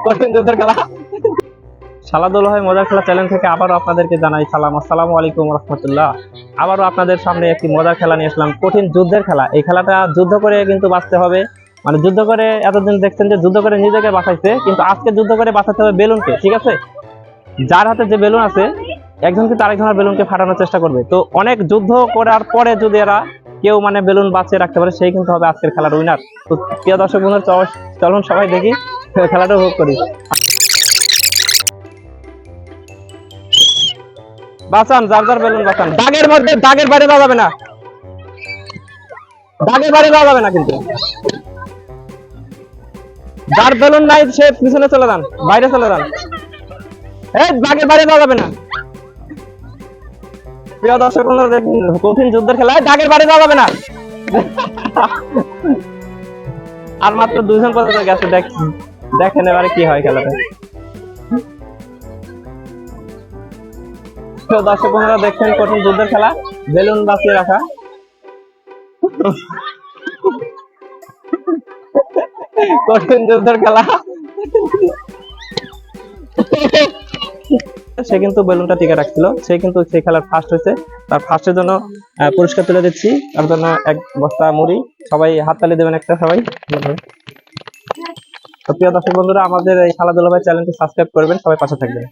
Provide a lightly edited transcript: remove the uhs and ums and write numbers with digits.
কঠিন যুদ্ধের খেলা। খেলাধুলা হয় মজার খেলা চ্যানেল থেকে আবারও আপনাদেরকে জানাই সালাম, আসসালামু আলাইকুম রহমতুল্লাহ। আবারও আপনাদের সামনে একটি মজার খেলা নিয়ে আসলাম, কঠিন যুদ্ধের খেলা। এই খেলাটা যুদ্ধ করে কিন্তু বাঁচতে হবে, মানে যুদ্ধ করে, এতদিন দেখছেন যে যুদ্ধ করে নিজেকে বাঁচাইছে, কিন্তু আজকে যুদ্ধ করে বাঁচাতে হবে বেলুনকে, ঠিক আছে? যার হাতে যে বেলুন আছে একজন কিন্তু আরেকজনের বেলুনকে ফাটানোর চেষ্টা করবে। তো অনেক যুদ্ধ করার পরে যদি এরা কেউ মানে বেলুন বাঁচিয়ে রাখতে পারে, সেই কিন্তু হবে আজকের খেলার উইনার। তো প্রিয় দর্শক বন্ধুরা, চলুন সবাই দেখি, খেলাটা উপভোগ করি। বাঁচান, যার যার বেলুন বাঁচান। দাগের মধ্যে, দাগের বাইরে যাওয়া যাবে না, দাগের বাইরে যাওয়া যাবে না কিন্তু। যার বেলুন নাই সে পিছনে চলে যান, বাইরে চলে যান। এই দাগের বাইরে যাওয়া যাবে না। প্রিয় দর্শক বন্ধুরা, কঠিন যুদ্ধের খেলায় দাগের বাইরে যাওয়া যাবে না। আর মাত্র 2 জন পর্যন্ত গেছে, দেখেন এবারে কি হয় খেলাটা। প্রিয় দর্শক বন্ধুরা, দেখছেন কঠিন যুদ্ধের খেলা, বেলুন বাঁচিয়ে রাখা। কঠিন যুদ্ধের খেলা। সে কিন্তু বেলুনটা টিকে রাখছিল, সে কিন্তু সেই খেলার ফার্স্ট হয়েছে। তার ফার্স্টের জন্য পুরস্কার তুলে দিচ্ছি, তার জন্য 1 বস্তা মুড়ি। সবাই হাততালি দেবেন একটা, সবাই। তো প্রিয় দর্শক বন্ধুরা, আমাদের এই খেলাধুলা ভাই চ্যানেলটি সাবস্ক্রাইব করবেন, সবাই পাশে থাকবেন।